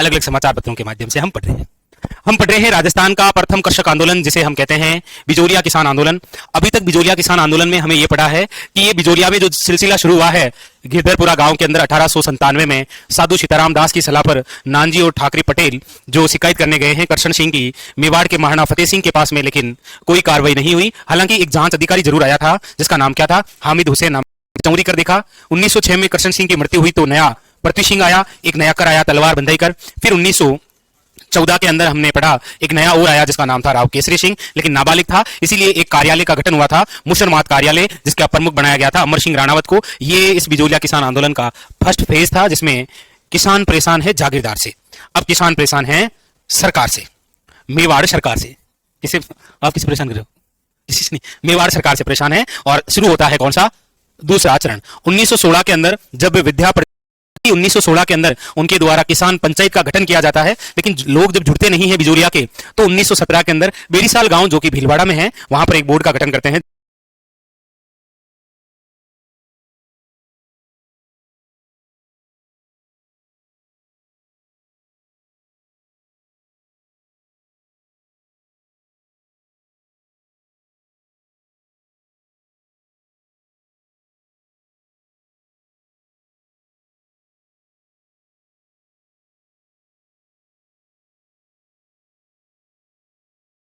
अलग अलग समाचार पत्रों के माध्यम से हम पढ़ रहे हैं। हम पढ़ रहे हैं राजस्थान का प्रथम कृषक आंदोलन, जिसे हम कहते हैं बिजोलिया किसान आंदोलन। अभी तक बिजोलिया किसान आंदोलन में हमें यह पढ़ा है कि ये बिजोलिया में जो सिलसिला शुरू हुआ है गिरधरपुरा गांव के अंदर 1897 में साधु सीताराम दास की सलाह पर नानजी और ठाकरे पटेल जो शिकायत करने गए हैं करशन सिंह की मेवाड़ के महाराणा फतेह सिंह के पास में, लेकिन कोई कार्रवाई नहीं हुई। हालांकि एक जांच अधिकारी जरूर आया था जिसका नाम क्या था, हामिद हुसैन नाम। चौरी कर देखा। 1906 में करशन सिंह की मृत्यु हुई तो नया पृथ्वी सिंह आया, एक नया कर आया तलवार बंधाई कर। फिर 1914 के अंदर हमने पढ़ा एक नया और आया जिसका नाम था राव केसरी सिंह, लेकिन नाबालिग था, इसीलिए एक कार्यालय का गठन हुआ था मुसलमान कार्यालय, जिसका प्रमुख बनाया गया था अमर सिंह राणावत को। ये इस बिजोलिया किसान आंदोलन का फर्स्ट फेज था, जिसमें किसान परेशान है जागीरदार से, अब किसान परेशान है सरकार से, मेवाड़ सरकार से। किसे आप किसे परेशान कर रहे हो? किसी से नहीं, मेवाड़ सरकार से परेशान है। और शुरू होता है कौन सा, दूसरा चरण 1916 के अंदर, जब 1916 के अंदर उनके द्वारा किसान पंचायत का गठन किया जाता है। लेकिन लोग जब जुड़ते नहीं है बिजोलिया के, तो 1917 के अंदर बेरीसाल गांव जो कि भीलवाड़ा में है, वहां पर एक बोर्ड का गठन करते हैं।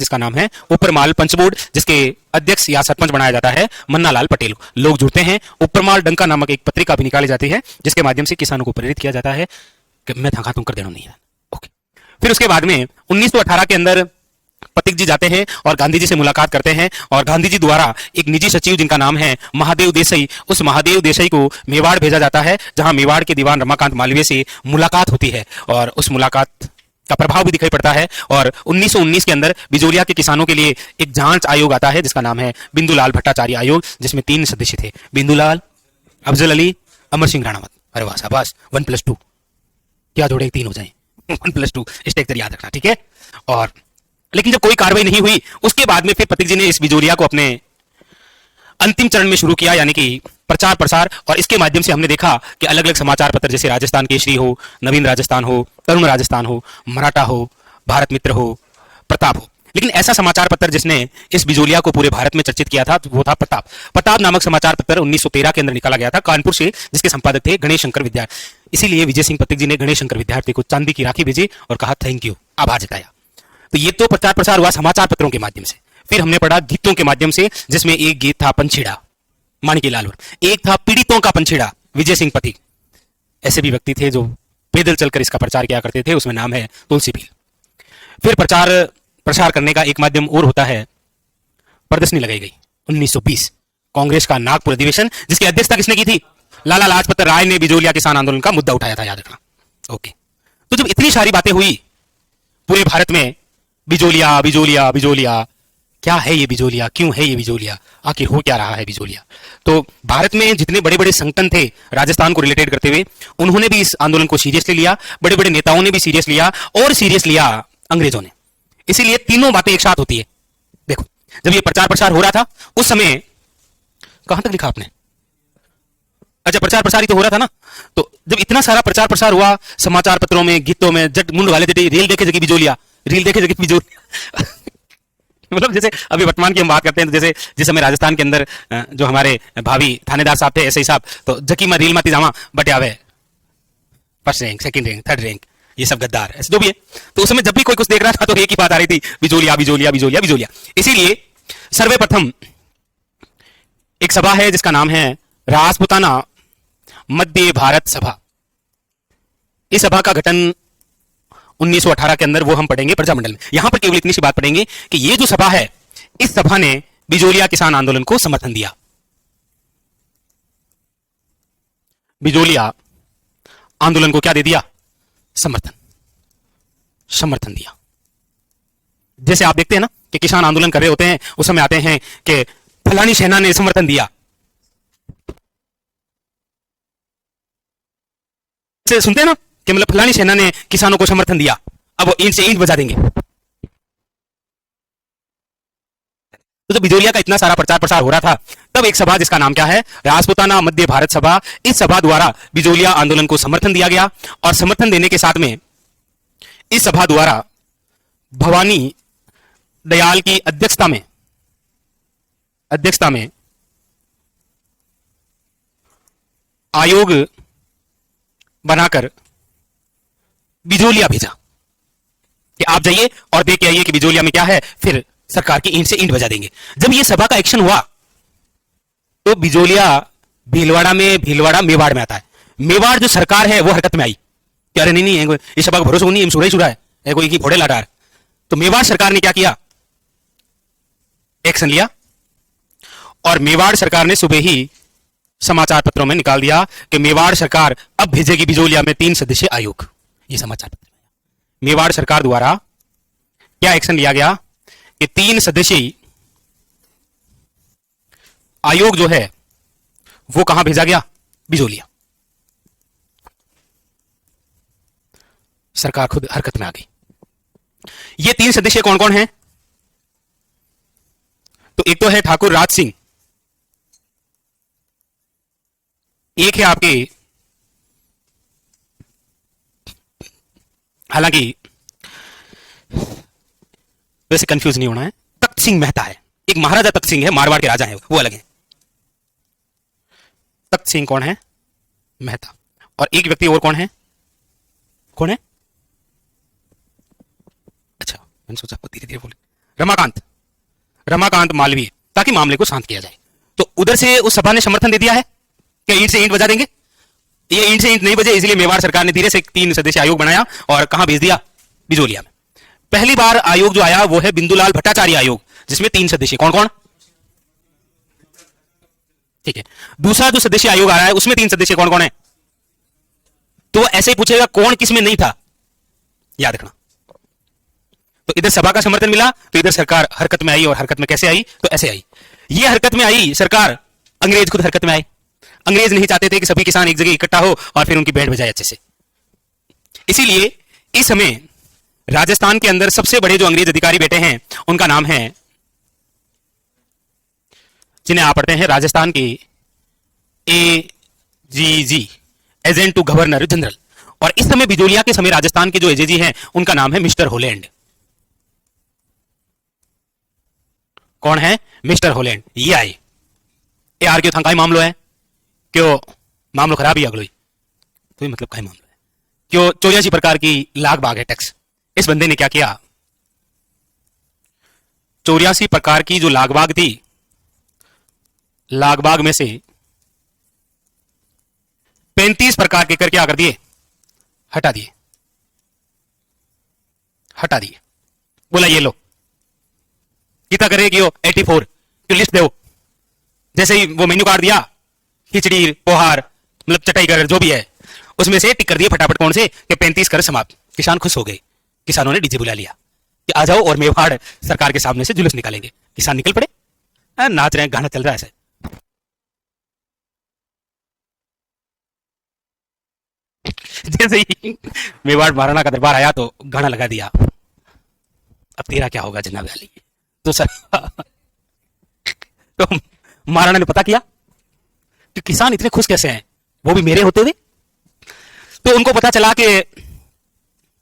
जिसका नाम है उपरमाल पंच बोर्ड, जिसके अध्यक्ष या सरपंच बनाया जाता है मन्नालाल पटेल को। लोग जुड़ते हैं। उपरमाल डंका नामक एक पत्रिका भी निकाली जाती है, जिसके माध्यम से किसानों को प्रेरित किया जाता है कि मैं था तुम कर देना नहीं है। ओके। फिर उसके बाद में 1918 के अंदर पथिक जी जाते हैं और गांधी जी से मुलाकात करते हैं, और गांधी जी द्वारा एक निजी सचिव जिनका नाम है महादेव देसाई, उस महादेव देसाई को मेवाड़ भेजा जाता है, जहां मेवाड़ के दीवान रमाकांत मालवीय से मुलाकात होती है, और उस मुलाकात का प्रभाव भी दिखाई पड़ता है। और 1919 के अंदर बिजोलिया के किसानों के लिए एक जांच आयोग आता है जिसका नाम है बिंदुलाल भट्टाचार्य आयोग, जिसमें 3 सदस्य थे, बिंदुलाल, अफजल अली, अमर सिंह राणावत। अरे वाह शाबाश, 1+2 क्या जोड़े 3 हो जाए 1+2 स्टेक याद रखना, ठीक है। और लेकिन जब कोई कार्रवाई नहीं हुई, उसके बाद में फिर पथिक जी ने इस बिजोलिया को अपने अंतिम चरण में शुरू किया, यानी कि प्रचार प्रसार। और इसके माध्यम से हमने देखा कि अलग अलग समाचार पत्र, जैसे राजस्थान केसरी हो, नवीन राजस्थान हो, तरुण राजस्थान हो, मराठा हो, भारत मित्र हो, प्रताप हो, लेकिन ऐसा समाचार पत्र जिसने इस बिजोलिया को पूरे भारत में चर्चित किया था वो था प्रताप। प्रताप नामक समाचार पत्र 1913 के अंदर निकाला गया था कानपुर से, जिसके संपादक थे गणेश शंकर विद्यार्थी। इसीलिए विजय सिंह पथिक जी ने गणेश शंकर विद्यार्थी को चांदी की राखी भेजी और कहा थैंक यू, आभार जताया। तो ये तो प्रचार प्रसार हुआ समाचार पत्रों के माध्यम से। फिर हमने पढ़ा गीतों के माध्यम से, जिसमें एक गीत था पंछीड़ा माणिकीलाल, एक था पीड़ितों का पंछीड़ा विजय सिंह पथिक। ऐसे भी व्यक्ति थे जो पैदल चलकर इसका प्रचार किया करते थे, उसमें नाम है तुलसी भील। फिर प्रचार प्रसार करने का एक माध्यम और होता है, प्रदर्शनी लगाई गई 1920 कांग्रेस का नागपुर अधिवेशन, जिसकी अध्यक्षता किसने की थी, लाला लाजपत राय ने बिजोलिया किसान आंदोलन का मुद्दा उठाया था, याद रखना। ओके। तो जब इतनी सारी बातें हुई पूरे भारत में, बिजोलिया बिजोलिया बिजोलिया, क्या है ये बिजोलिया, क्यों है ये बिजोलिया, आखिर हो क्या रहा है बिजोलिया, तो भारत में जितने बड़े बड़े संगठन थे राजस्थान को रिलेटेड करते हुए, उन्होंने भी इस आंदोलन को सीरियसली लिया, बड़े बड़े नेताओं ने भी सीरियस लिया, और सीरियस लिया अंग्रेजों ने। इसीलिए तीनों बातें एक साथ होती है। देखो, जब ये प्रचार प्रसार हो रहा था उस समय, कहां तक लिखा आपने, अच्छा प्रचार प्रसार ही तो हो रहा था ना। तो जब इतना सारा प्रचार प्रसार हुआ समाचार पत्रों में, गीतों में, जट मुंड वाले रेल देखे जगह बिजोलिया, रील देखे जगह बिजोलिया मतलब जैसे अभी वर्तमान की हम बात करते हैं, तो जैसे जिस समय राजस्थान के अंदर जो हमारे भावी थानेदार साहब थे, ऐसे ही साहब, तो जकी में रील माती जावा बटे आवे first rank, second rank, third rank, ये सब गद्दार ऐसे जो भी है। तो उस समय जब भी कोई कुछ देख रहा था तो एक ही बात आ रही थी, बिजोलिया बिजोलिया बिजोलिया बिजोलिया। इसीलिए सर्वप्रथम एक सभा है जिसका नाम है राजपुताना मध्य भारत सभा। इस सभा का गठन 1918 के अंदर, वो हम पढ़ेंगे प्रजामंडल में। यहां पर केवल इतनी सी बात पढ़ेंगे कि ये जो सभा है, इस सभा ने बिजोलिया किसान आंदोलन को समर्थन दिया। बिजोलिया आंदोलन को क्या दे दिया, समर्थन, समर्थन दिया। जैसे आप देखते हैं ना कि किसान आंदोलन कर रहे होते हैं, उस समय आते हैं कि फलानी सेना ने समर्थन दिया, से सुनते हैं ना कि मतलब फलानी सेना ने किसानों को समर्थन दिया, अब वो ईंट से ईंट बजा देंगे। तो बिजोलिया का इतना सारा प्रचार प्रसार हो रहा था, तब एक सभा जिसका नाम क्या है, राजपुताना मध्य भारत सभा, इस सभा द्वारा बिजोलिया आंदोलन को समर्थन दिया गया। और समर्थन देने के साथ में इस सभा द्वारा भवानी दयाल की अध्यक्षता में आयोग बनाकर बिजोलिया भेजा कि आप जाइए और देख के आइए कि बिजोलिया में क्या है, फिर सरकार की ईंट से ईंट बजा देंगे। जब ये सभा का एक्शन हुआ तो बिजोलिया भीलवाड़ा मेवाड़ में आता है। मेवाड़ जो सरकार है वो हरकत में आई कि अरे नहीं इस सभा का भरोसा नहीं, सुरा ही सुरा है कोई की घोड़े लाडार। तो मेवाड़ सरकार ने क्या किया, एक्शन लिया और मेवाड़ सरकार ने सुबह ही समाचार पत्रों में निकाल दिया कि मेवाड़ सरकार अब भेजेगी बिजोलिया में 3 सदस्यीय आयोग। ये समाचार पत्र मेवाड़ सरकार द्वारा क्या एक्शन लिया गया कि 3 सदस्यीय आयोग जो है वो कहां भेजा गया, बिजोलिया। सरकार खुद हरकत में आ गई। ये 3 सदस्य कौन कौन हैं? तो एक तो है ठाकुर राज सिंह, एक है आपके, हालांकि वैसे कंफ्यूज नहीं होना है, तख्त सिंह मेहता है। एक महाराजा तख्त सिंह है, मारवाड़ के राजा हैं, वो अलग है। तख्त सिंह कौन है, मेहता। और एक व्यक्ति और कौन है, कौन है, अच्छा मैंने सोचा धीरे धीरे बोले, रमाकांत मालवीय, ताकि मामले को शांत किया जाए। तो उधर से उस सभा ने समर्थन दे दिया है कि ईंट से ईंट बजा देंगे। ये ईंट से ईंट नहीं बजे, इसलिए मेवाड़ सरकार ने धीरे से 3 सदस्य आयोग बनाया और कहां भेज दिया, बिजोलिया में। पहली बार आयोग जो आया वो है बिंदुलाल भट्टाचार्य आयोग, जिसमें 3 सदस्य, कौन कौन, ठीक है। दूसरा जो सदस्य आयोग आ रहा है उसमें 3 सदस्य कौन कौन है, तो ऐसे ही पूछेगा कौन किसमें नहीं था, याद रखना। तो इधर सभा का समर्थन मिला तो इधर सरकार हरकत में आई, और हरकत में कैसे आई, तो ऐसे आई। ये हरकत में आई सरकार, अंग्रेज खुद हरकत में आए। अंग्रेज नहीं चाहते थे कि सभी किसान एक जगह इकट्ठा हो और फिर उनकी बैंड बजाए अच्छे से। इसीलिए इस समय राजस्थान के अंदर सबसे बड़े जो अंग्रेज अधिकारी बैठे हैं उनका नाम है, जिन्हें आप पढ़ते हैं राजस्थान के AGG, agent to governor general. और इस समय बिजोलिया के समय राजस्थान के जो एजेजी हैं उनका नाम है मिस्टर होलैंड। कौन है, मिस्टर होलैंड। ये आए यार क्यों था मामलो है, क्यों मामलो खराब ही अगलो, तो मतलब कई मामलो है, क्यों 84 प्रकार की लाग बाग है टैक्स। इस बंदे ने क्या किया, 84 प्रकार की जो लागबाग थी, लागबाग में से 35 प्रकार के कर क्या कर दिए, हटा दिए। बोला ये लो, कितना करेगी, 84 की लिस्ट दो। जैसे ही वो मेन्यू कार्ड दिया, खिचड़ी पोहार मतलब चटाई कर जो भी है उसमें से टिक कर दिए फटाफट, कौन से, कि 35 कर समाप्त। किसान खुश हो गए, किसानों ने डीजे बुला लिया कि आ जाओ और मेवाड़ सरकार के सामने से जुलूस निकालेंगे। किसान निकल पड़े, नाच रहे हैं, गाना चल रहा है ऐसे। जैसे ही मेवाड़ महाराणा का दरबार आया तो गाना लगा दिया, अब तेरा क्या होगा जनाब वाली। तो सर तो महाराणा ने पता किया कि किसान इतने खुश कैसे हैं, वो भी मेरे होते हुए। तो उनको पता चला कि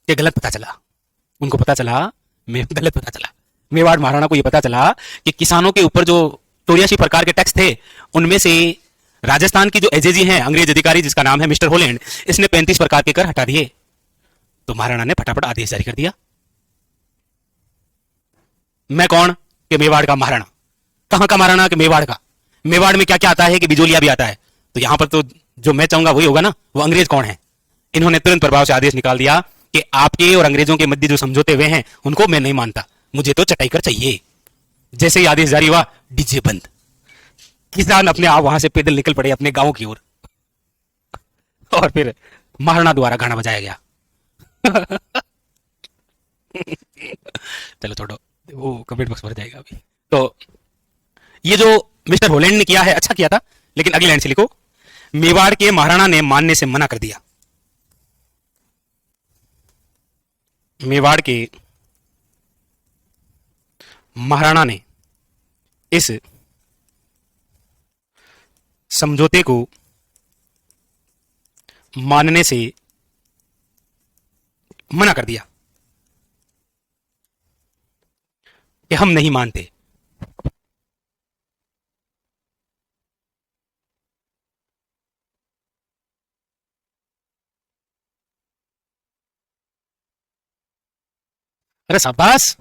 गलत पता चला, उनको पता चला गलत पता चला। मेवाड़ महाराणा को यह पता चला कि किसानों के ऊपर जो 84 प्रकार के टैक्स थे उनमें से राजस्थान की जो एजेजी हैं अंग्रेज अधिकारी जिसका नाम है मिस्टर होलैंड, इसने 35 प्रकार के कर हटा दिए। तो महाराणा ने फटाफट आदेश जारी कर दिया, मैं कौन, कि मेवाड़ का महाराणा। कहां का महाराणा, कि मेवाड़ का। मेवाड़ में क्या क्या आता है, कि बिजोलिया भी आता है। तो यहां पर तो जो मैं चाहूंगा वही होगा ना, वो अंग्रेज कौन है। इन्होंने तुरंत प्रभाव से आदेश निकाल दिया कि आपके और अंग्रेजों के मध्य जो समझौते हुए हैं उनको मैं नहीं मानता, मुझे तो चटाई कर चाहिए। जैसे ही आदेश जारी हुआ, डीजे बंद, किसान अपने आप वहां से पैदल निकल पड़े अपने गांव की ओर, और फिर महाराणा द्वारा गाना बजाया गया। चलो थोड़ा वो कमेंट बॉक्स भर जाएगा अभी। तो ये जो मिस्टर होलैंड ने किया है अच्छा किया था, लेकिन अगली लाइन से लिखो, मेवाड़ के महाराणा ने मानने से मना कर दिया। मेवाड़ के महाराणा ने इस समझौते को मानने से मना कर दिया। कि हम नहीं मानते। अरे शाबाश,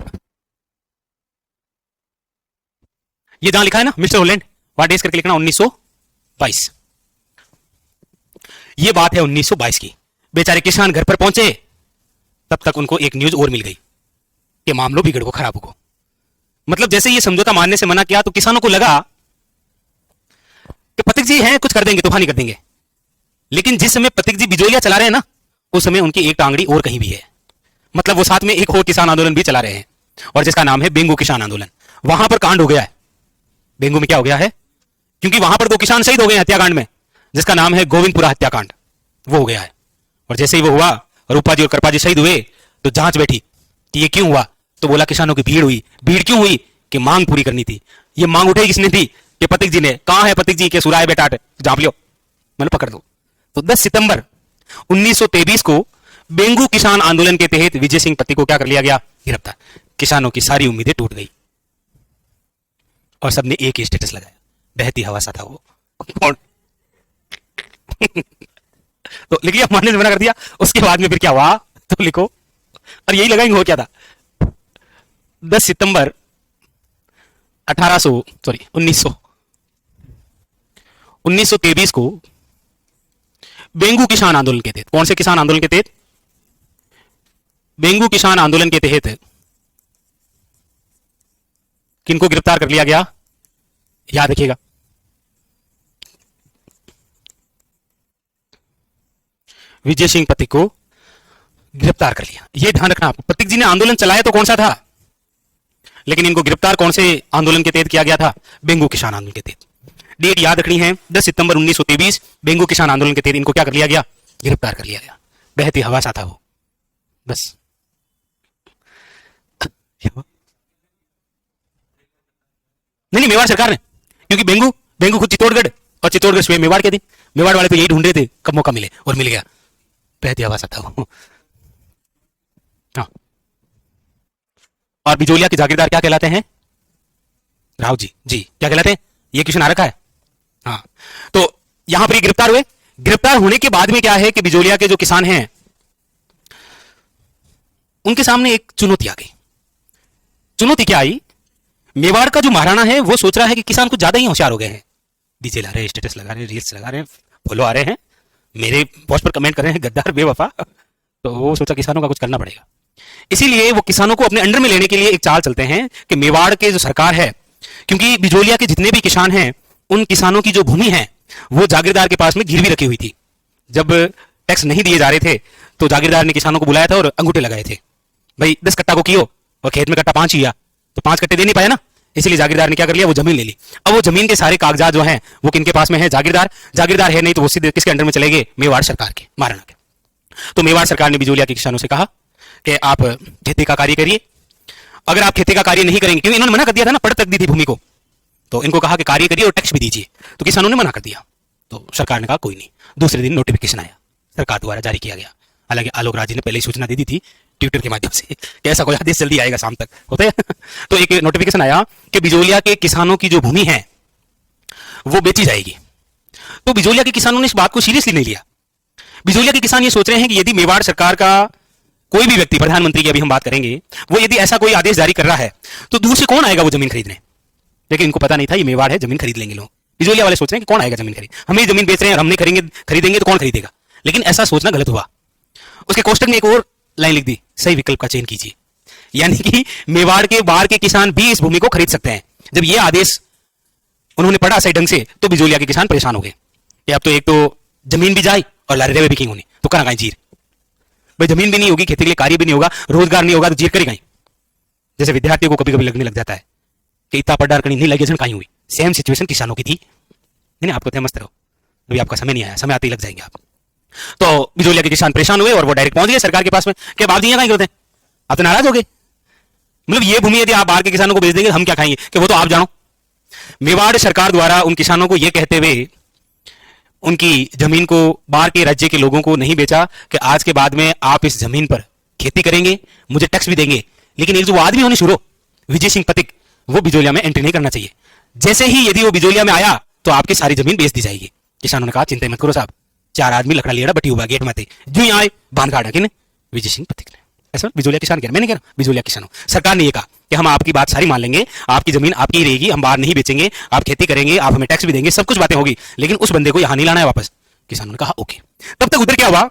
ये जहां लिखा है ना मिस्टर होलैंड, व्हाट डेज करके लिखना 1922। ये बात है 1922 की। बेचारे किसान घर पर पहुंचे, तब तक उनको एक न्यूज और मिल गई कि मामलों बिगड़ को खराब हो। मतलब जैसे ये समझौता मानने से मना किया तो किसानों को लगा कि पथिक जी हैं, कुछ कर देंगे, तूफानी कर देंगे। लेकिन जिस समय पथिक जी बिजोलिया चला रहे हैं ना, उस समय उनकी एक टांगड़ी और कहीं भी है। मतलब वो साथ में एक और किसान आंदोलन भी चला रहे हैं, और जिसका नाम है बेंगू किसान आंदोलन। वहां पर कांड हो गया है। बेंगू में क्या हो गया है? क्योंकि वहां पर दो किसान शहीद हो गए हत्याकांड में, जिसका नाम है गोविंदपुरा हत्याकांड, वो हो गया है। और जैसे ही वो हुआ, रूपा जी और कृपा जी शहीद हुए, तो जांच बैठी कि ये क्यों हुआ। तो बोला किसानों की भीड़ हुई। भीड़ क्यों हुई? कि मांग पूरी करनी थी। ये मांग उठाई किसने थी? कि पथिक जी ने। कहां है पथिक जी? के सुराय बेटा जाप लियो, मैंने पकड़ दो। तो 10 सितंबर 1923 को बेंगू किसान आंदोलन के तहत विजय सिंह पति को क्या कर लिया गया? गिरफ्तार। किसानों की सारी उम्मीदें टूट गई और सबने एक ही स्टेटस लगाया, बहती हवा सा था वो। कौन? तो लिखिए, मानने से मना कर दिया। उसके बाद में फिर क्या हुआ तो लिखो, और यही लगाएंगे हो क्या था। 10 सितंबर 1923 को बेंगू किसान आंदोलन के तहत, कौन से किसान आंदोलन के तहत? बेंगू किसान आंदोलन के तहत किनको गिरफ्तार कर लिया गया? याद रखिएगा, विजय सिंह पथिक को गिरफ्तार कर लिया। यह ध्यान रखना आपको। पथिक जी ने आंदोलन चलाया तो कौन सा था, लेकिन इनको गिरफ्तार कौन से आंदोलन के तहत किया गया था? बेंगू किसान आंदोलन के तहत। डेट याद रखनी है, 10 सितंबर 1923, बेंगू किसान आंदोलन के तहत इनको क्या कर लिया गया? गिरफ्तार कर लिया गया। बहती हवा सा था वो, बस। नहीं, मेवाड़ सरकार ने, क्योंकि बेंगू खुद चित्तौड़गढ़, और चित्तौड़गढ़ स्वयं मेवाड़ के थे। मेवाड़ वाले तो यही ढूंढ रहे थे कब मौका मिले, और मिल गया। बहती हवा सा था वो। हाँ। और बिजोलिया के जागीरदार क्या कहलाते हैं? राव जी क्या कहलाते हैं? ये क्वेश्चन आ रखा है। हाँ, तो यहां पर ये गिरफ्तार हुए। गिरफ्तार होने के बाद में क्या है कि बिजोलिया के जो किसान हैं, उनके सामने एक चुनौती आ गई। चुनौती क्या आई? मेवाड़ का जो महाराणा है वो सोच रहा है कि किसान कुछ ज्यादा ही होशियार हो गए हैं, डीजे ला रहे हैं, स्टेटस लगा रहे हैं, रील्स लगा रहे हैं, फॉलो आ रहे हैं, मेरे पोस्ट पर कमेंट कर रहे हैं गद्दार बेवफा। तो वो सोचा किसानों का कुछ करना पड़ेगा। इसीलिए वो किसानों को अपने अंडर में लेने के लिए एक चाल चलते हैं कि मेवाड़ के जो सरकार है, क्योंकि बिजोलिया के जितने भी किसान हैं, उन किसानों की जो भूमि है वो जागीरदार के पास में गिरवी रखी हुई थी। जब टैक्स नहीं दिए जा रहे थे तो जागीरदार ने किसानों को बुलाया था और अंगूठे लगाए थे, भाई 10 कट्टा को कियो, और खेत में कट्टा 5 ही, तो 5 कट्टे दे नहीं पाया ना, इसलिए जागीरदार ने क्या कर लिया? वो जमीन ले ली। अब वो जमीन के सारे कागजात जो हैं वो किनके पास में है? जागीरदार है नहीं तो वो सीधे किसके अंडर में चले गए? मेवाड़ सरकार के, महाराणा के। तो मेवाड़ सरकार ने बिजोलिया के किसानों से कहा कि आप खेती का कार्य करिए। अगर आप खेती का कार्य नहीं करेंगे, क्योंकि इन्होंने मना कर दिया था ना, पड़ तक दी थी भूमि को, तो इनको कहा कि कार्य करिए और टैक्स भी दीजिए। तो किसानों ने मना कर दिया। तो सरकार ने कहा कोई नहीं। दूसरे दिन नोटिफिकेशन आया, सरकार द्वारा जारी किया गया। हालांकि आलोक राज जी ने पहले ही सूचना दे दी थी ट्विटर के माध्यम से कि ऐसा कोई आदेश जल्दी आएगा, शाम तक होता है। तो एक नोटिफिकेशन आया कि बिजोलिया के किसानों की जो भूमि है वो बेची जाएगी। तो बिजोलिया के किसानों ने इस बात को सीरियसली नहीं लिया। बिजोलिया के किसान ये सोच रहे हैं कि यदि मेवाड़ सरकार का कोई भी व्यक्ति, प्रधानमंत्री की अभी हम बात करेंगे, वो यदि ऐसा कोई आदेश जारी कर रहा है तो दूर से कौन आएगा वो जमीन खरीदने। लेकिन इनको पता नहीं था ये मेवाड़ है, जमीन खरीद लेंगे लोग। बिजोलिया वाले सोच रहे हैं कि कौन आएगा जमीन खरीद, हम ही जमीन बेच रहे हैं और हम नहीं खरीदेंगे तो कौन खरीदेगा। लेकिन ऐसा सोचना गलत हुआ। उसके कोष्टक में एक और लाइन लिख दी, सही विकल्प का चयन कीजिए। यानी कि मेवाड़ के बाहर के किसान भी इस भूमि को खरीद सकते हैं। जब ये आदेश उन्होंने पढ़ा सही ढंग से तो बिजोलिया के किसान परेशान हो गए कि अब तो एक तो जमीन भी जाए और लारे रेवे भी कहीं होने, तो करा जीर। भाई जमीन भी नहीं होगी, खेती के लिए कार्य भी नहीं होगा, रोजगार नहीं होगा, तो जीर करेगा। जैसे विद्यार्थियों को कभी कभी लगने लग जाता है कि इतना पढ़ार कहीं नहीं लगी, कहीं हुई। सेम सिचुएशन किसानों की थी। नहीं, आपको थे मस्त रहो, अभी आपका समय नहीं आया, समय आते ही लग जाएंगे आप। तो बिजोलिया के किसान परेशान हुए और वो डायरेक्ट पहुंच गए सरकार के पास में कि आप जी कहीं करते हैं, आप तो नाराज हो गए। मतलब ये भूमि यदि आप बाहर के किसानों को बेच देंगे हम क्या खाएंगे, कि वो तो आप जानो। मेवाड़ सरकार द्वारा उन किसानों को यह कहते हुए उनकी जमीन को बाहर के राज्य के लोगों को नहीं बेचा कि आज के बाद में आप इस जमीन पर खेती करेंगे, मुझे टैक्स भी देंगे। लेकिन एक जो आदमी होने शुरू, विजय सिंह पथिक वो बिजोलिया में एंट्री नहीं करना चाहिए। जैसे ही यदि वो बिजोलिया में आया तो आपकी सारी जमीन बेच दी जाएगी। किसानों ने कहा चिंता मत करो साहब, 4 आदमी लकड़ा लिया बटी हुआ गेट में थे, जो ही आए बांध काटा कि विजय सिंह पथिक ने। ऐसा बिजोलिया किसान कह रहा, मैंने कह रहा बिजोलिया किसानों। सरकार ने ये कहा कि हम आपकी बात सारी मान लेंगे, आपकी जमीन आपकी ही रहेगी, हम बाहर नहीं बेचेंगे, आप खेती करेंगे, आप हमें टैक्स भी देंगे, सब कुछ बातें होगी, लेकिन उस बंदे को यहां नहीं लाना है वापस। किसानों ने कहा ओके। तब तक उधर क्या हुआ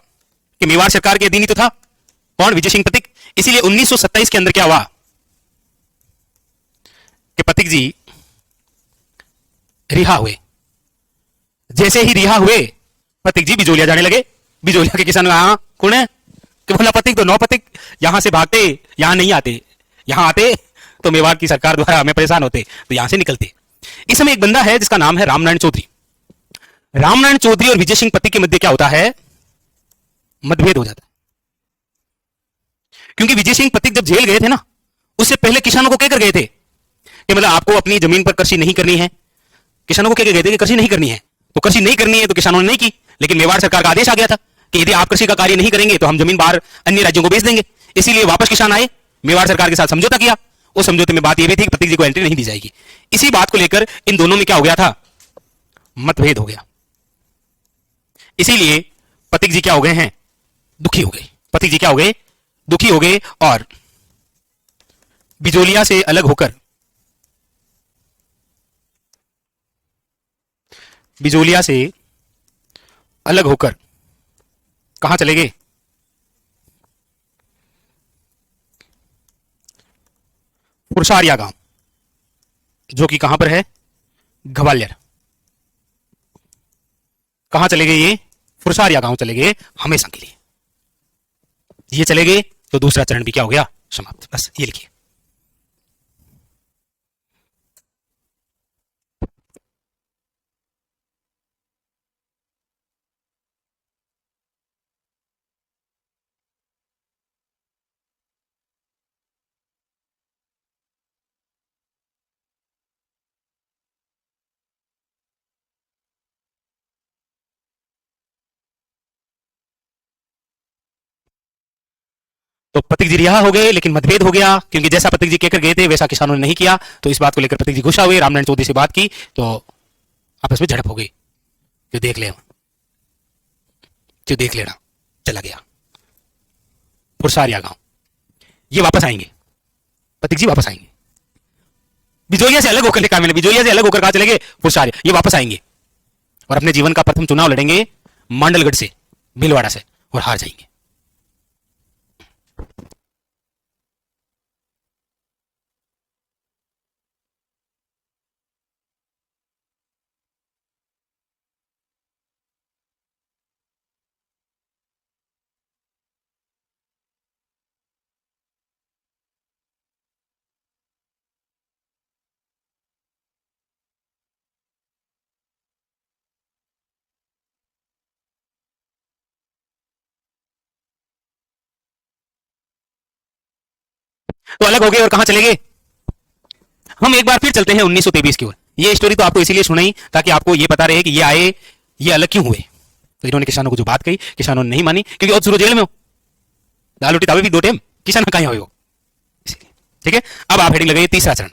कि मेवाड़ सरकार के अधीन ही तो था कौन, विजय सिंह पथिक। इसीलिए 1927 के अंदर क्या हुआ कि पथिक जी रिहा हुए। जैसे ही रिहा हुए पथिक जी बिजोलिया जाने लगे। बिजोलिया के किसान हाँ कौन है कि बोला पथिक, तो 9 पथिक यहां से भागते, यहां नहीं आते, यहां आते तो मेवाड़ की सरकार द्वारा हमें परेशान होते, तो यहां से निकलते। इस समय एक बंदा है जिसका नाम है रामनारायण चौधरी। रामनारायण चौधरी और विजय सिंह पथिक के मध्य क्या होता है, मतभेद हो जाता है। क्योंकि विजय सिंह पथिक जब जेल गए थे ना, उससे पहले किसानों को कहकर गए थे कि मतलब आपको अपनी जमीन पर कृषि नहीं करनी है। किसानों को कहकर गए थे कि कृषि नहीं करनी है, तो कृषि नहीं करनी है तो किसानों ने नहीं की। लेकिन मेवाड़ सरकार का आदेश आ गया था कि यदि आप कृषि का कार्य नहीं करेंगे तो हम जमीन बाहर अन्य राज्यों को बेच देंगे। इसीलिए वापस किसान आए, मेवाड़ सरकार के साथ समझौता किया। उस समझौते में बात यह भी थी कि पथिक जी को एंट्री नहीं दी जाएगी। इसी बात को लेकर इन दोनों में क्या हो गया था, मतभेद हो गया। इसीलिए पथिक जी क्या हो गए हैं, दुखी हो गए। पथिक जी क्या हो गए, दुखी हो गए और बिजोलिया से अलग होकर कहां चले गए, फुरसारिया गांव, जो कि कहां पर है, ग्वालियर। कहां चले गए ये, फुरसारिया गांव चले गए हमेशा के लिए। ये चले गए तो दूसरा चरण भी क्या हो गया, समाप्त। बस ये लिखिए। तो पथिक जी रिहा हो गए, लेकिन मतभेद हो गया, क्योंकि जैसा पथिक जी कहकर गए थे वैसा किसानों ने नहीं किया। तो इस बात को लेकर पथिक जी गुस्सा हुए, रामनारायण चौधरी से बात की तो आपस में झड़प हो गई। जो देख ले, जो देख लेना, चला गया फुरसारिया गांव। ये वापस आएंगे, पथिक जी वापस आएंगे। बिजोलिया से अलग होकर लिखा मैंने, बिजोलिया से अलग होकर कहा चले गए, फुरसारिया। ये वापस आएंगे और अपने जीवन का प्रथम चुनाव लड़ेंगे मांडलगढ़ से, भीलवाड़ा से, और हार जाएंगे। तो अलग हो गए और कहां चले गए। हम एक बार फिर चलते हैं 1923 की ओर। ये स्टोरी तो आपको इसीलिए सुनाई ताकि आपको ये पता रहे कि ये आए, ये अलग क्यों हुए। तो इन्होंने किसानों को जो बात कही, किसानों ने नहीं मानी, क्योंकि और शुरू जेल में हो, दाल रोटी तावे भी 2 टाइम, किसान कहां हुए हो, इसीलिए। ठीक है, अब आप हेडिंग लगाइए तीसरा चरण,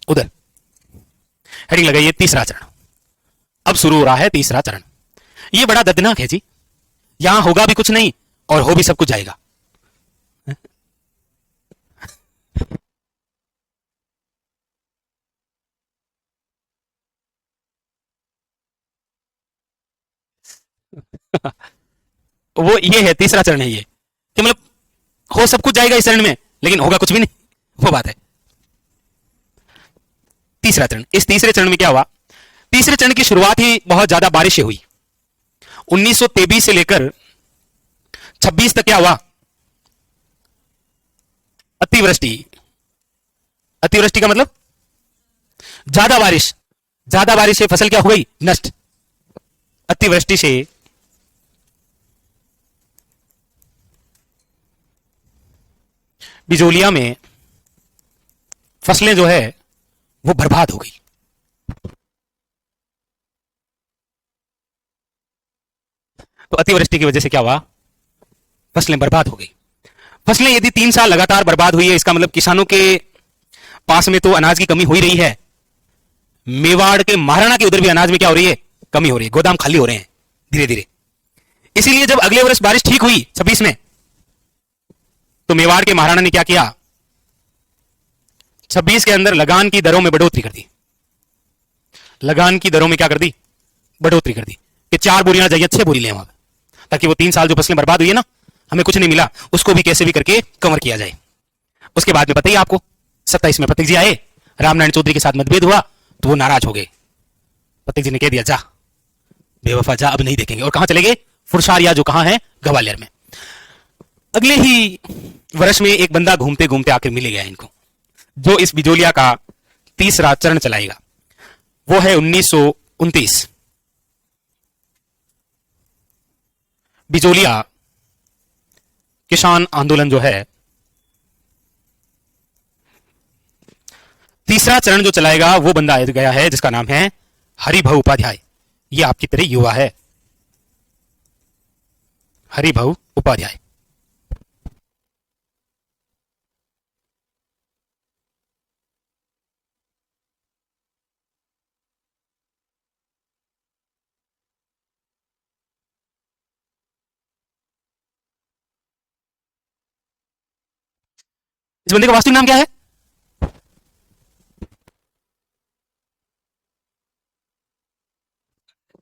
उधर हेडिंग लगाइए तीसरा चरण। अब शुरू हो रहा है तीसरा चरण। ये बड़ा दर्दनाक है जी, यहां होगा भी कुछ नहीं और हो भी सब कुछ जाएगा। वो ये है, तीसरा चरण है ये, कि मतलब हो सब कुछ जाएगा इस चरण में, लेकिन होगा कुछ भी नहीं, वो बात है। तीसरा चरण, इस तीसरे चरण में क्या हुआ, तीसरे चरण की शुरुआत ही बहुत ज्यादा बारिश से हुई। 1923 से लेकर 26 तक क्या हुआ, अतिवृष्टि। अतिवृष्टि का मतलब ज्यादा बारिश, ज्यादा बारिश से फसल क्या हो गई, नष्ट। अतिवृष्टि से बिजोलिया में फसलें जो है वो बर्बाद हो गई। तो अतिवृष्टि की वजह से क्या हुआ, फसलें बर्बाद हो गई। फसलें यदि 3 साल लगातार बर्बाद हुई है, इसका मतलब किसानों के पास में तो अनाज की कमी हो ही रही है, मेवाड़ के महाराणा के उधर भी अनाज में क्या हो रही है, कमी हो रही है, गोदाम खाली हो रहे हैं धीरे धीरे। इसीलिए जब अगले वर्ष बारिश ठीक हुई 26 में, तो मेवाड़ के महाराणा ने क्या किया, 26 के अंदर लगान की दरों में बढ़ोतरी कर दी। लगान की दरों में क्या कर दी, बढ़ोतरी कर दी कि 4 बोरियां चाहिए, 6 बोरी लें वहां, ताकि वो 3 साल जो फसलें बर्बाद हुई है ना, हमें कुछ नहीं मिला, उसको भी कैसे भी करके कवर किया जाए। उसके बाद में पता ही आपको 27 में पथिक जी आए, रामनारायण चौधरी के साथ मतभेद हुआ तो वो नाराज हो गए। पथिक जी ने कह दिया जा बेवफा जा, अब नहीं देखेंगे, और कहां चले गए, फुरसारिया जो कहां है, ग्वालियर में। अगले ही वर्ष में एक बंदा घूमते घूमते आकर मिल गया इनको, जो इस बिजोलिया का तीसरा चरण चलाएगा। वो है 1929। बिजोलिया किसान आंदोलन जो है, तीसरा चरण जो चलाएगा वो बंदा गया है जिसका नाम है हरिभाऊ उपाध्याय। ये आपकी तरह युवा है, हरिभाऊ उपाध्याय। इस बंदे का वास्तविक नाम क्या है,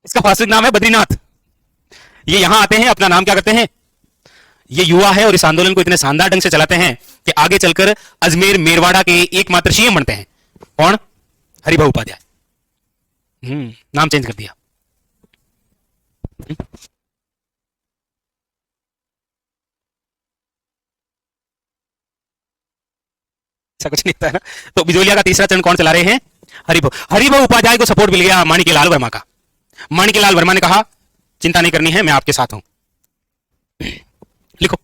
इसका वास्तविक नाम है बद्रीनाथ। ये यहां आते हैं, अपना नाम क्या करते हैं, ये युवा है और इस आंदोलन को इतने शानदार ढंग से चलाते हैं कि आगे चलकर अजमेर मेरवाड़ा के एकमात्र सीएम बनते हैं। कौन, हरिभाऊ उपाध्याय। नाम चेंज कर दिया। ऐसा कुछ नहीं था ना। तो बिजोलिया का तीसरा चरण कौन चला रहे हैं, हरिभाऊ उपाध्याय को सपोर्ट मिल गया माणिक्यलाल वर्मा का। माणिक्यलाल वर्मा ने कहा चिंता नहीं करनी है, मैं आपके साथ हूं। लिखो,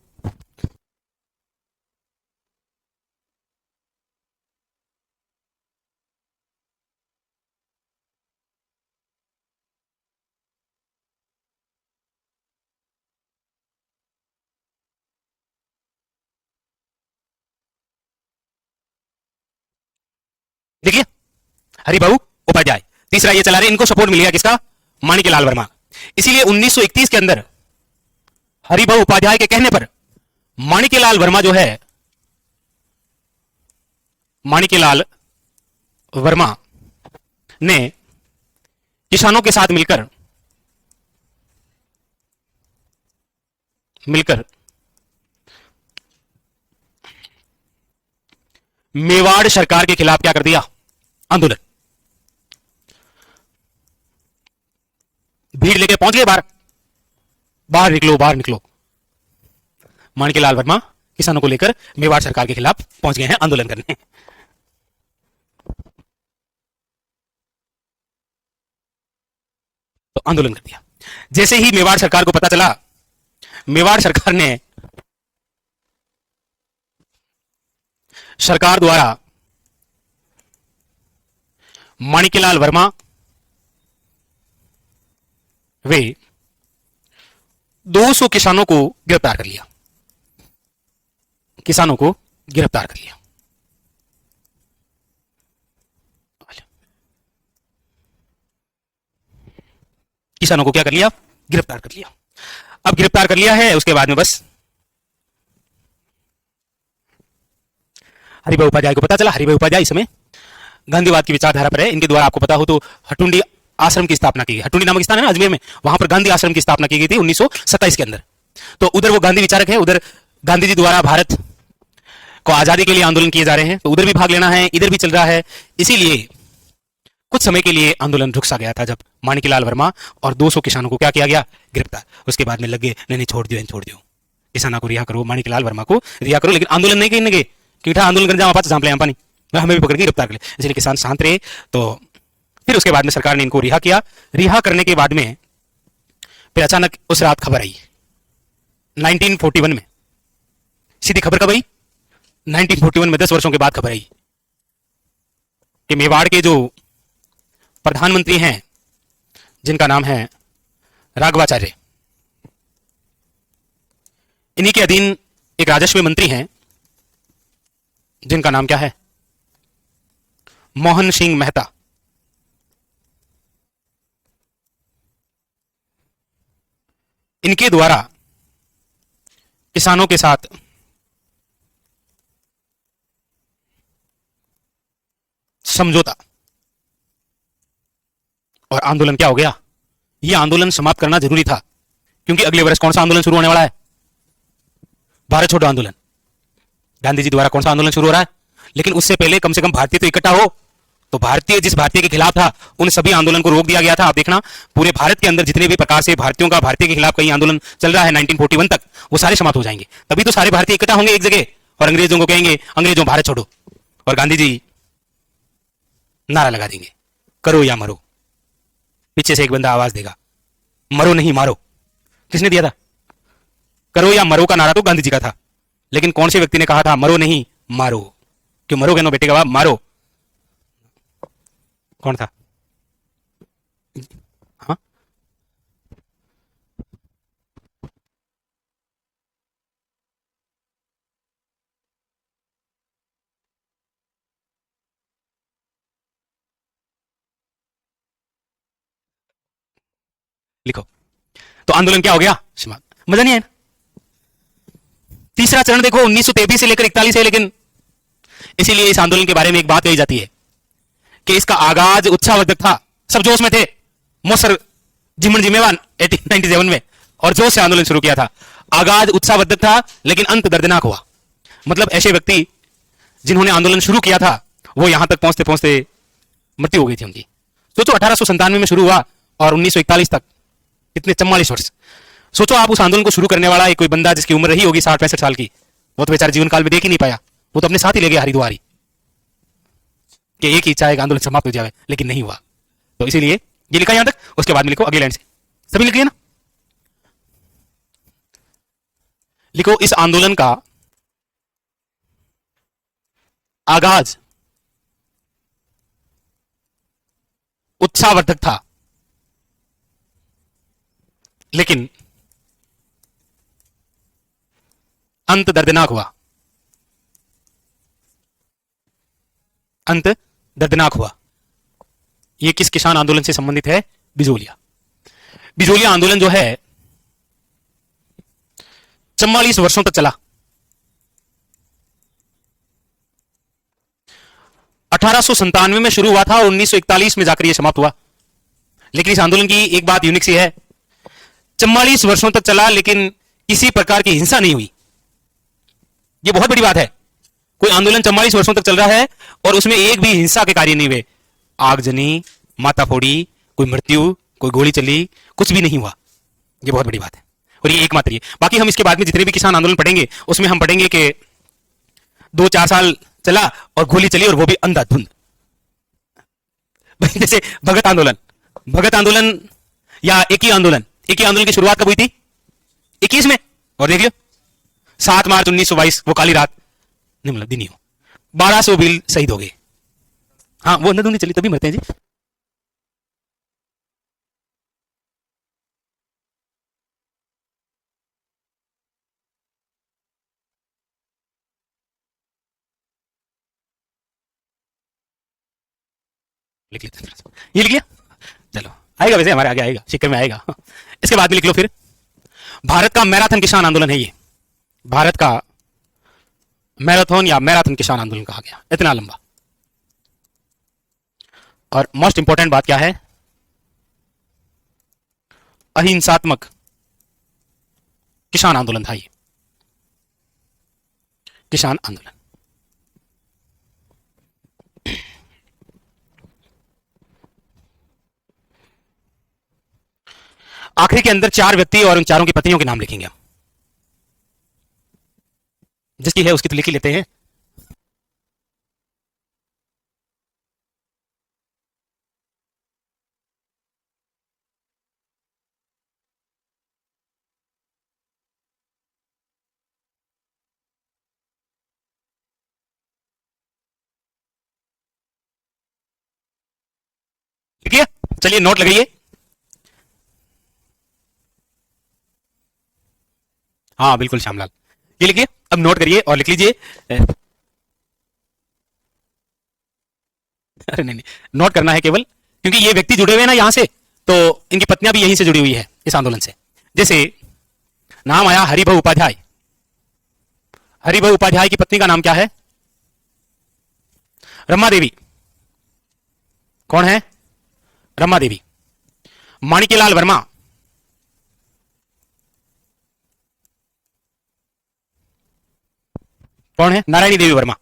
देखिए हरिभाऊ उपाध्याय तीसरा ये चला रहे, इनको सपोर्ट मिल गया किसका, माणिक्यलाल वर्मा। इसीलिए 1931 के अंदर हरिभाऊ उपाध्याय के कहने पर माणिक्यलाल वर्मा जो है, माणिक्यलाल वर्मा ने किसानों के साथ मिलकर मेवाड़ सरकार के खिलाफ क्या कर दिया, आंदोलन। भीड़ लेके पहुंच गए बाहर, बाहर निकलो बाहर निकलो। माणिक्यलाल वर्मा किसानों को लेकर मेवाड़ सरकार के खिलाफ पहुंच गए हैं आंदोलन करने। तो आंदोलन कर दिया। जैसे ही मेवाड़ सरकार को पता चला, मेवाड़ सरकार ने सरकार द्वारा माणिक्यलाल वर्मा वे 200 किसानों को गिरफ्तार कर लिया, किसानों को गिरफ्तार कर लिया। किसानों को क्या कर लिया, गिरफ्तार कर लिया। अब गिरफ्तार कर लिया है, उसके बाद में बस हरिभाऊ उपाध्याय को पता चला। हरिभाऊ उपाध्याय इस समय गांधीवाद की विचारधारा पर है। इनके द्वारा आपको पता हो तो हटुंडी आश्रम की स्थापना की गई। हटुंडी नामक स्थान है ना अजमेर में, वहां पर गांधी आश्रम की स्थापना की गई थी 1927 के अंदर। तो उधर वो गांधी विचारक है, उधर गांधी जी द्वारा भारत को आजादी के लिए आंदोलन किए जा रहे हैं, तो उधर भी भाग लेना है, इधर भी चल रहा है। इसीलिए कुछ समय के लिए आंदोलन रुक सा गया था, जब माणिक्यलाल वर्मा और 200 किसानों को क्या किया गया, गिरफ्तार। उसके बाद में लगे नहीं छोड़ दियो, छोड़ दियो, किसानों को रिहा करो, माणिक्यलाल वर्मा को रिहा करो, लेकिन आंदोलन नहीं करने गए कि आंदोलन कर जाओ झांप ले पानी, हमें भी पकड़ के गिरफ्तार कर ले। इसलिए किसान शांत रहे। तो फिर उसके बाद में सरकार ने इनको रिहा किया। रिहा करने के बाद में फिर अचानक उस रात खबर आई 1941 में। सीधी खबर कब आई, 1941 में, 10 वर्षों के बाद खबर आई कि मेवाड़ के जो प्रधानमंत्री हैं, जिनका नाम है राघवाचार्य, इन्हीं के अधीन एक राजस्व मंत्री हैं जिनका नाम क्या है, मोहन सिंह मेहता, इनके द्वारा किसानों के साथ समझौता और आंदोलन क्या हो गया, यह आंदोलन समाप्त करना जरूरी था, क्योंकि अगले वर्ष कौन सा आंदोलन शुरू होने वाला है, भारत छोड़ो आंदोलन। गांधी जी द्वारा कौन सा आंदोलन शुरू हो रहा है, लेकिन उससे पहले कम से कम भारतीय तो इकट्ठा हो। तो भारतीय जिस भारतीय के खिलाफ था उन सभी आंदोलन को रोक दिया गया था। आप देखना पूरे भारत के अंदर जितने भी प्रकार से भारतीयों का भारतीय के खिलाफ कई आंदोलन चल रहा है 1941 तक, वो सारे समाप्त हो जाएंगे। तभी तो सारे भारतीय इकट्ठा होंगे एक जगह और अंग्रेजों को कहेंगे अंग्रेजों भारत छोड़ो, और गांधी जी नारा लगा देंगे करो या मरो। पीछे से एक बंदा आवाज देगा मरो नहीं मारो। किसने दिया था? करो या मरो का नारा तो गांधी जी का था, लेकिन कौन से व्यक्ति ने कहा था मरो नहीं मारो? क्यों मरोगे ना बेटे का बाप, मारो। कौन था? हाँ, लिखो। तो आंदोलन क्या हो गया? समाप्त। मजा नहीं है ना? तीसरा चरण देखो 1933 से लेकर 41 है, लेकिन इसीलिए इस आंदोलन के बारे में एक बात कही जाती है कि इसका आगाज उत्साहवर्धक था, सब जोश में थे। मोसर जिमन जिम्मेवान 1897 में और जोश से आंदोलन शुरू किया था। आगाज उत्साहवर्धक था, लेकिन अंत दर्दनाक हुआ। मतलब ऐसे व्यक्ति जिन्होंने आंदोलन शुरू किया था वो यहां तक पहुंचते पहुंचते मृत्यु हो गई थी उनकी। सोचो 1897 में शुरू हुआ और 1941 तक कितने 44 वर्ष। सोचो आप उस आंदोलन को शुरू करने वाला एक कोई बंदा जिसकी उम्र रही होगी 60-65 साल की, वो तो बेचारा जीवन काल में देख ही नहीं पाया। वो तो अपने साथ ही ले गया हरिद्वारी कि एक ही इच्छा है कि आंदोलन समाप्त हो जाए, लेकिन नहीं हुआ। तो इसीलिए ये लिखा यहां तक, उसके बाद में लिखो अगले लाइन से। सभी लिखिए ना, लिखो इस आंदोलन का आगाज उत्साहवर्धक था, लेकिन अंत दर्दनाक हुआ। अंत दर्दनाक हुआ। यह किस किसान आंदोलन से संबंधित है? बिजोलिया। बिजोलिया आंदोलन जो है 44 वर्षों तक चला। 1897 में शुरू हुआ था और 1941 में जाकर यह समाप्त हुआ। लेकिन इस आंदोलन की एक बात यूनिक सी है, 44 वर्षों तक चला लेकिन किसी प्रकार की हिंसा नहीं हुई। यह बहुत बड़ी बात है। कोई आंदोलन 44 वर्षों तक चल रहा है और उसमें एक भी हिंसा के कार्य नहीं हुए। आगजनी, माता फोड़ी, कोई मृत्यु, कोई गोली चली, कुछ भी नहीं हुआ। यह बहुत बड़ी बात है और ये एकमात्र ही। बाकी हम इसके बाद में जितने भी किसान आंदोलन पढ़ेंगे उसमें हम पढ़ेंगे कि 2-4 साल चला और गोली चली और वो भी अंधाधुंध। जैसे भगत आंदोलन या एक ही आंदोलन की शुरुआत कब हुई थी? 21 में। और देख लो 7 मार्च 1922 वो काली रात, नहीं मतलब दिन ही हो, 1200 भील शहीद हो गए। हाँ वो अंधाधुंध चली तभी मरते हैं जी। लिख लेते हैं, ये लिख लिया, चलो आएगा, वैसे हमारे आगे आएगा, शिक्के में आएगा। इसके बाद में लिख लो फिर, भारत का मैराथन किसान आंदोलन है ये। भारत का मैराथन या मैराथन किसान आंदोलन कहा गया, इतना लंबा। और मोस्ट इंपॉर्टेंट बात क्या है? अहिंसात्मक किसान आंदोलन था ये, किसान आंदोलन। आखिरी के अंदर 4 व्यक्ति और उन चारों की पत्नियों के नाम लिखेंगे हम। जिसकी है उसकी तो लिख ही लेते हैं। लिखिए, चलिए नोट लगाइए। हाँ बिल्कुल श्यामलाल, ये लिखिए, अब नोट करिए और लिख लीजिए अरे नहीं नहीं, नोट करना है केवल, क्योंकि ये व्यक्ति जुड़े हुए हैं ना यहां से, तो इनकी पत्नियां भी यहीं से जुड़ी हुई है इस आंदोलन से। जैसे नाम आया हरिभव उपाध्याय। हरिभव उपाध्याय की पत्नी का नाम क्या है? रमा देवी। कौन है? रमा देवी। माणिक्यलाल वर्मा। कौन है? नारायणी देवी वर्मा।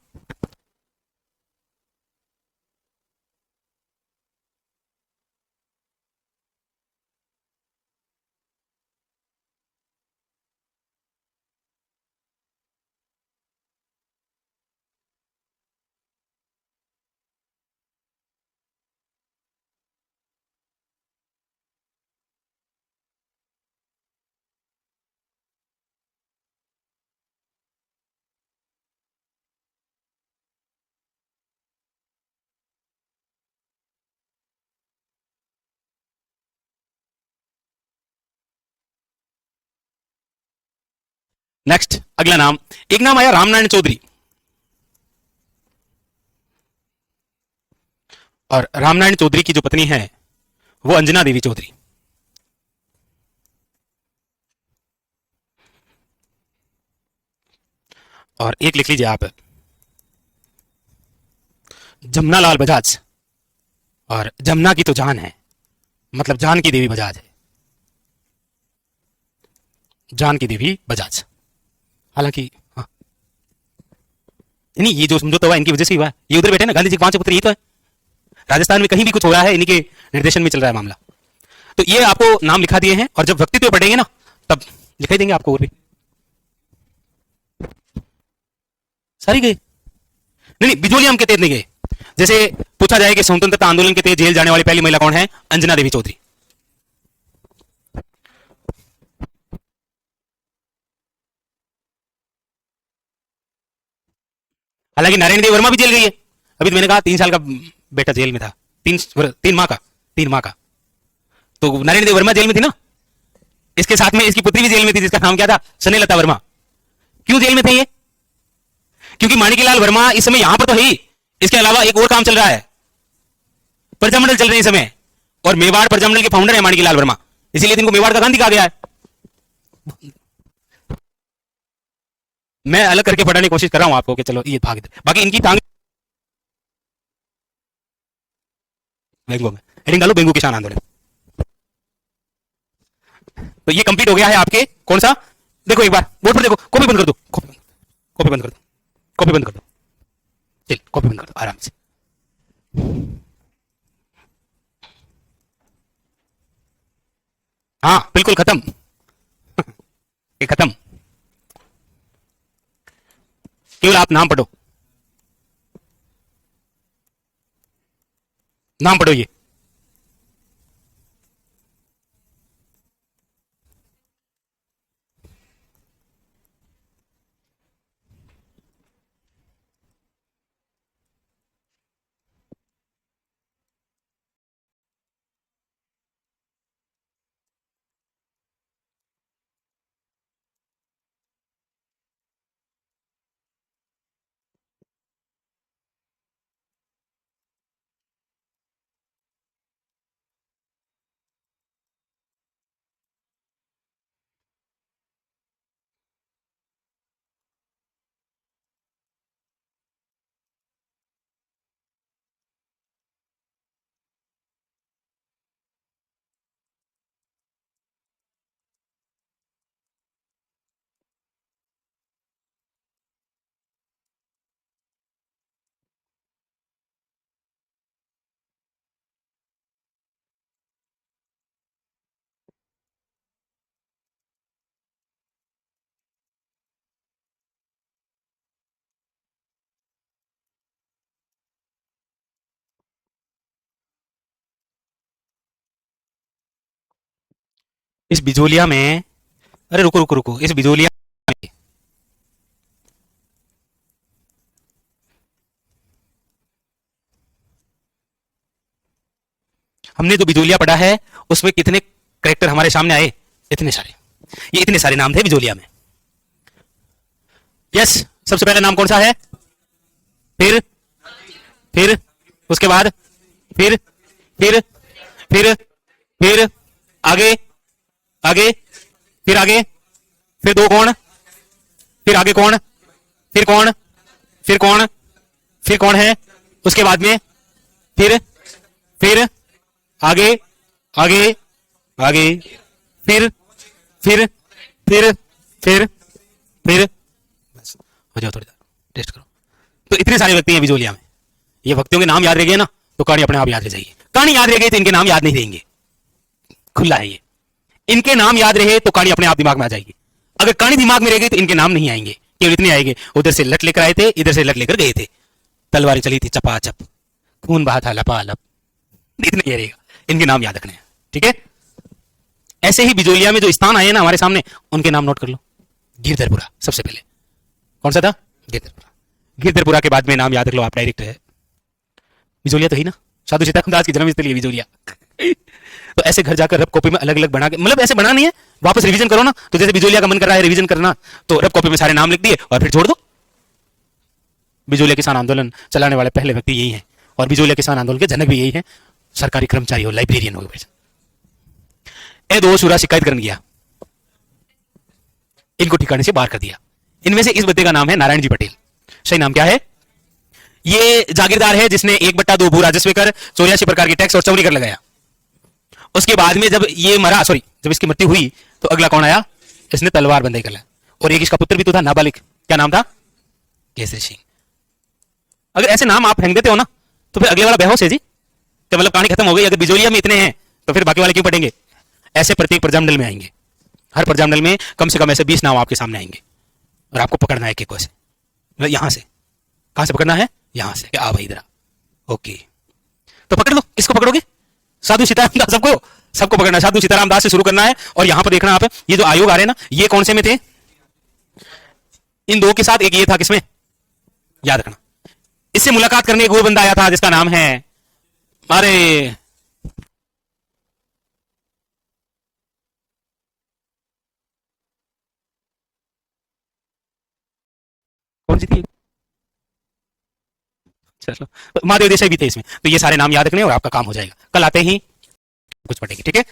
नेक्स्ट अगला नाम, एक नाम आया रामनारायण चौधरी। और रामनारायण चौधरी की जो पत्नी है वो अंजना देवी चौधरी। और एक लिख लीजिए आप, जमुनालाल बजाज। और जमुना की तो जान है, मतलब जान की देवी बजाज है, जान की देवी बजाज। हालांकि हाँ, नहीं ये जो समझौता हुआ इनकी वजह से हुआ है। ये उधर बैठे ना गांधी जी के 5 पुत्र, ये तो है। राजस्थान में कहीं भी कुछ हो रहा है इन्हीं के निर्देशन में चल रहा है मामला। तो ये आपको नाम लिखा दिए हैं, और जब व्यक्तित्व पढ़ेंगे ना तब लिखा देंगे आपको और भी सारी गए। नहीं नहीं, बिजोलिया के तहत नहीं गए। जैसे पूछा जाए कि स्वतंत्रता आंदोलन के तहत जेल जाने वाली पहली महिला कौन है? अंजना देवी चौधरी। हालांकि नारायण देव वर्मा भी जेल गई है। अभी तो मैंने कहा 3 साल का बेटा जेल में था, 3 माह का, 3 माह का। तो नारायण देव वर्मा जेल में थी ना, इसके साथ में इसकी पुत्री भी जेल में थी, जिसका नाम क्या था? स्नेहलता वर्मा। क्यों जेल में थे ये? क्योंकि माणिक्यलाल वर्मा इस समय यहां पर तो है ही, इसके अलावा एक और काम चल रहा है, प्रजामंडल चल रहे हैं इस समय, और मेवाड़ प्रजामंडल के फाउंडर है माणिक्यलाल वर्मा, इसीलिए इनको मेवाड़ का गांधी कहा गया है। मैं अलग करके पढ़ाने की कोशिश कर रहा हूं आपको कि चलो ये भाग इधर। बाकी इनकी टांग बेंगो में हेडिंग डालो, बेंगो किसान आंदोलन। तो ये कंप्लीट हो गया है आपके कौन सा? देखो एक बार बोर्ड पर देखो, कॉपी बंद कर दो, कॉपी बंद कर दो, कॉपी बंद कर दो, चल कॉपी बंद कर दो आराम से। हाँ बिल्कुल खत्म। ये खत्म, केवल आप नाम पढ़ो, नाम पढ़ो ये। इस बिजोलिया में, अरे रुको रुको रुको, इस बिजोलिया में हमने जो बिजोलिया पढ़ा है उसमें कितने करेक्टर हमारे सामने आए? इतने सारे। ये इतने सारे नाम थे बिजोलिया में। यस, सबसे पहला नाम कौन सा है? फिर उसके बाद फिर फिर फिर फिर आगे आगे फिर आगे फिर दो कौन फिर आगे कौन फिर कौन फिर कौन फिर कौन है उसके बाद में फिर फिर आगे आगे आगे फिर फिर फिर फिर फिर बस हो जाओ थोड़ी देर टेस्ट करो। तो इतने सारे व्यक्ति हैं बिजोलिया में, ये व्यक्तियों के नाम याद रह गए ना तो कहानी अपने आप याद रह जाएगी। कहानी याद रह गई तो इनके नाम याद नहीं रहेंगे, खुला है ये। इनके नाम याद रहे तो कहानी अपने आप दिमाग में आ जाएगी। अगर कहानी दिमाग में रह गई तो इनके नाम नहीं आएंगे, केवल इतने आएंगे उधर से लट लेकर आए थे, इधर से लट लेकर गए थे, तलवारें चली थी चपाचप, खून बहा था लपालप, इतने ये रहेगा। इनके नाम याद रखने हैं, ठीक है। ऐसे ही बिजोलिया में जो स्थान आए ना हमारे सामने, उनके नाम नोट कर लो। गिरधरपुरा सबसे पहले, कौन सा था? गिरधरपुरा। गिरधरपुरा के बाद में नाम याद रख लो आप, डायरेक्ट है बिजोलिया तो ही ना, साधु सीताराम दास की जन्मस्थली है बिजोलिया। तो ऐसे घर जाकर रब कॉपी में अलग अलग बना के, मतलब ऐसे बना नहीं है, वापस रिवीजन करो ना। तो जैसे बिजोलिया का मन कर रहा है रिवीजन करना, तो रब कॉपी में सारे नाम लिख दिए और फिर छोड़ दो। बिजोलिया किसान आंदोलन चलाने वाले पहले व्यक्ति यही हैं, और बिजोलिया किसान आंदोलन के जनक भी यही है। सरकारी कर्मचारी हो, लाइब्रेरियन हो, ए दो शुरा शिकायत करने गया, इनको ठिकाने से बाहर कर दिया। इनमें से इस बच्चे का नाम है नारायण जी पटेल। सही नाम क्या है? ये जागीरदार है जिसने 1/2 भू राजस्व कर 84 प्रकार की टैक्स और चौरी कर लगाया। उसके बाद में जब ये मरा, सॉरी जब इसकी मृत्यु हुई, तो अगला कौन आया? इसने तलवार बंदी कर लिया। और एक इसका पुत्र भी तो था नाबालिग, क्या नाम था? केसरी सिंह। अगर ऐसे नाम आप फेंक देते हो ना, तो फिर अगले वाला बेहोश है जी, तो मतलब कहानी खत्म हो गई। अगर बिजोलिया में इतने हैं तो फिर बाकी वाले क्यों पढ़ेंगे? ऐसे प्रत्येक प्रजामंडल में आएंगे, हर प्रजामंडल में कम से कम ऐसे 20 नाम आपके सामने आएंगे, और आपको पकड़ना है एक एक से। मतलब यहां से, कहां से पकड़ना है? यहां से, आ भाई इधर, ओके। तो पकड़ लो, किसको पकड़ोगे? साधु सीताराम दास, सबको पकड़ना है। साधु सीताराम दास से शुरू करना है। और यहां पर देखना आप, ये जो आयोग आ रहे हैं ना, ये कौन से में थे? इन दो के साथ एक ये था, किसमें? याद रखना। इससे मुलाकात करने एक और बंदा आया था जिसका नाम है, अरे कौन सी थी? चलो, महादेव देसाई भी थे इसमें। तो ये सारे नाम याद रखने और आपका काम हो जाएगा। कल आते ही कुछ पढ़ेंगे, ठीक है।